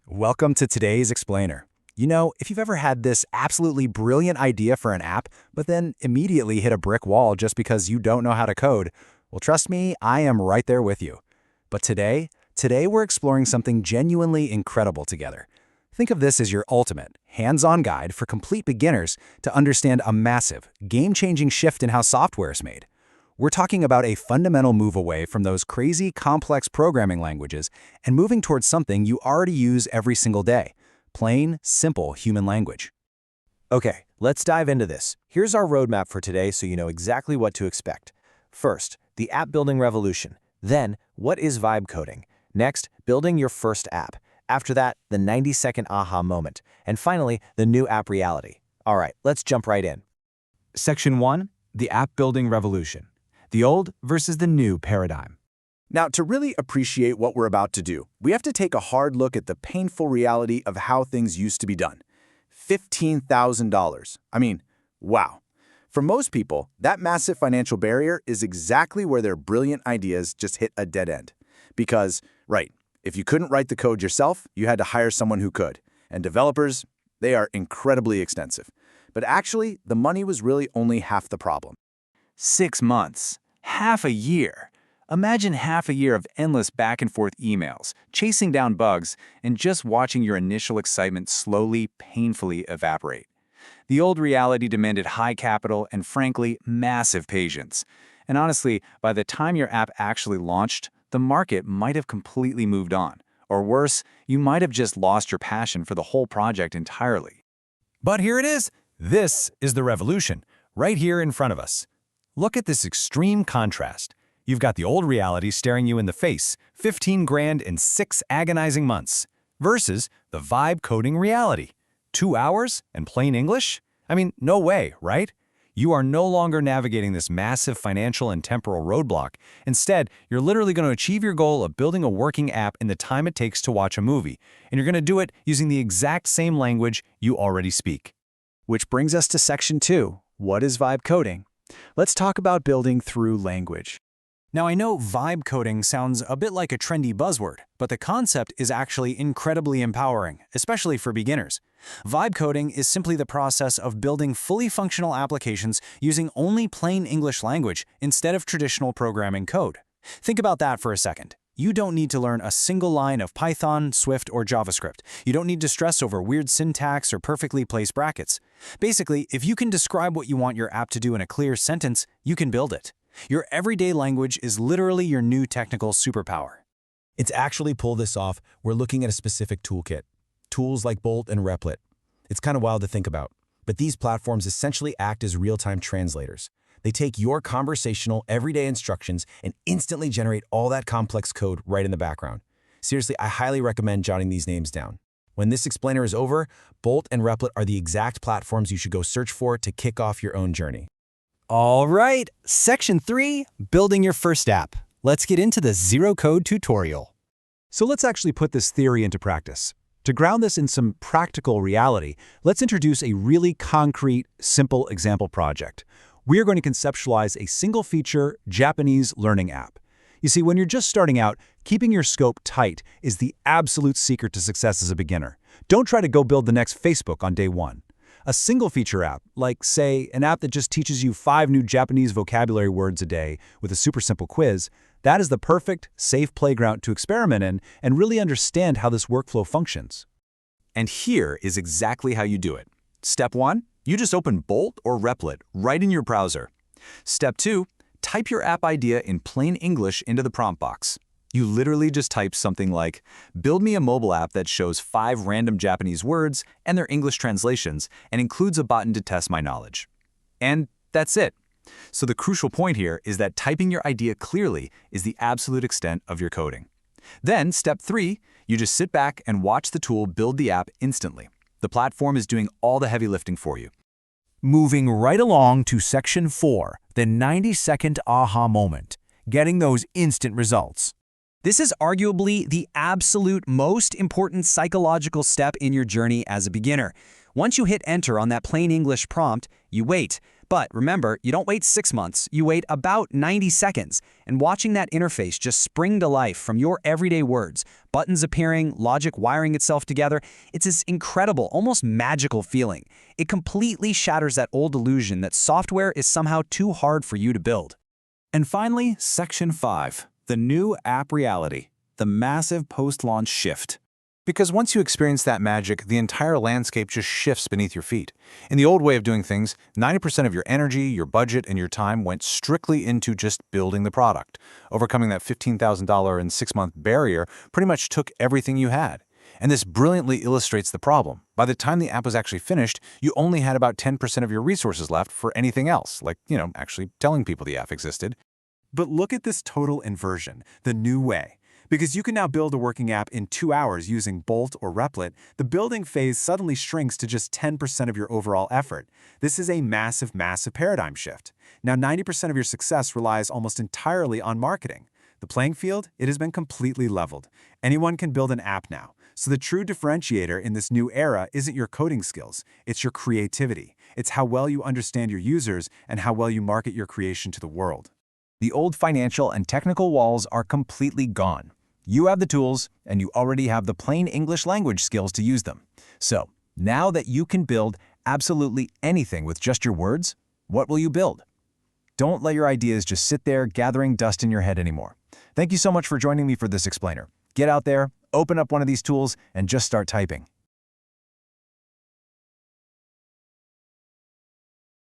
Welcome to today's explainer. If you've ever had this absolutely brilliant idea for an app, but then immediately hit a brick wall just because you don't know how to code, well, trust me, I am right there with you. But today we're exploring something genuinely incredible together. Think of this as your ultimate, hands-on guide for complete beginners to understand a massive, game-changing shift in how software is made. We're talking about a fundamental move away from those crazy, complex programming languages and moving towards something you already use every single day: plain, simple human language. Okay, let's dive into this. Here's our roadmap for today so you know exactly what to expect. First, the app building revolution. Then, what is vibe coding? Next, building your first app. After that, the 90-second aha moment. And finally, the new app reality. All right, let's jump right in. Section 1, the app building revolution. The old versus the new paradigm. Now, to really appreciate what we're about to do, we have to take a hard look at the painful reality of how things used to be done. $15,000. I mean, wow. For most people, that massive financial barrier is exactly where their brilliant ideas just hit a dead end. Because, right, if you couldn't write the code yourself, you had to hire someone who could. And developers, they are incredibly expensive. But actually, the money was really only half the problem. 6 months. Half a year. Imagine half a year of endless back-and-forth emails, chasing down bugs, and just watching your initial excitement slowly, painfully evaporate. The old reality demanded high capital and, frankly, massive patience. And honestly, by the time your app actually launched, the market might have completely moved on. Or worse, you might have just lost your passion for the whole project entirely. But here it is. This is the revolution, right here in front of us. Look at this extreme contrast. You've got the old reality staring you in the face, 15 grand in 6 agonizing months, versus the vibe coding reality. 2 hours and plain English? I mean, no way, right? You are no longer navigating this massive financial and temporal roadblock. Instead, you're literally going to achieve your goal of building a working app in the time it takes to watch a movie, and you're going to do it using the exact same language you already speak. Which brings us to Section 2. What is vibe coding? Let's talk about building through language. Now, I know vibe coding sounds a bit like a trendy buzzword, but the concept is actually incredibly empowering, especially for beginners. Vibe coding is simply the process of building fully functional applications using only plain English language instead of traditional programming code. Think about that for a second. You don't need to learn a single line of Python, Swift, or JavaScript. You don't need to stress over weird syntax or perfectly placed brackets. Basically, if you can describe what you want your app to do in a clear sentence, you can build it. Your everyday language is literally your new technical superpower. To actually pull this off, we're looking at a specific toolkit. Tools like Bolt and Replit. It's kind of wild to think about, but these platforms essentially act as real-time translators. They take your conversational, everyday instructions and instantly generate all that complex code right in the background. Seriously, I highly recommend jotting these names down. When this explainer is over, Bolt and Replit are the exact platforms you should go search for to kick off your own journey. All right, Section 3, building your first app. Let's get into the zero-code tutorial. So let's actually put this theory into practice. To ground this in some practical reality, let's introduce a really concrete, simple example project. We are going to conceptualize a single-feature Japanese learning app. You see, when you're just starting out, keeping your scope tight is the absolute secret to success as a beginner. Don't try to go build the next Facebook on day one. A single-feature app, like, say, an app that just teaches you 5 new Japanese vocabulary words a day with a super simple quiz, that is the perfect, safe playground to experiment in and really understand how this workflow functions. And here is exactly how you do it. Step 1, you just open Bolt or Replit right in your browser. Step 2, type your app idea in plain English into the prompt box. You literally just type something like, build me a mobile app that shows 5 random Japanese words and their English translations and includes a button to test my knowledge. And that's it. So the crucial point here is that typing your idea clearly is the absolute extent of your coding. Then, step 3, you just sit back and watch the tool build the app instantly. The platform is doing all the heavy lifting for you. Moving right along to Section 4, the 90-second aha moment, getting those instant results. This is arguably the absolute most important psychological step in your journey as a beginner. Once you hit enter on that plain English prompt, you wait. But remember, you don't wait 6 months, you wait about 90 seconds. And watching that interface just spring to life from your everyday words, buttons appearing, logic wiring itself together, it's this incredible, almost magical feeling. It completely shatters that old illusion that software is somehow too hard for you to build. And finally, Section 5, the new app reality, the massive post-launch shift. Because once you experience that magic, the entire landscape just shifts beneath your feet. In the old way of doing things, 90% of your energy, your budget, and your time went strictly into just building the product. Overcoming that $15,000 and 6-month barrier pretty much took everything you had. And this brilliantly illustrates the problem. By the time the app was actually finished, you only had about 10% of your resources left for anything else, like, actually telling people the app existed. But look at this total inversion, the new way. Because you can now build a working app in 2 hours using Bolt or Replit, the building phase suddenly shrinks to just 10% of your overall effort. This is a massive, massive paradigm shift. Now 90% of your success relies almost entirely on marketing. The playing field, it has been completely leveled. Anyone can build an app now. So the true differentiator in this new era isn't your coding skills, it's your creativity. It's how well you understand your users and how well you market your creation to the world. The old financial and technical walls are completely gone. You have the tools, and you already have the plain English language skills to use them. So, now that you can build absolutely anything with just your words, what will you build? Don't let your ideas just sit there gathering dust in your head anymore. Thank you so much for joining me for this explainer. Get out there, open up one of these tools, and just start typing.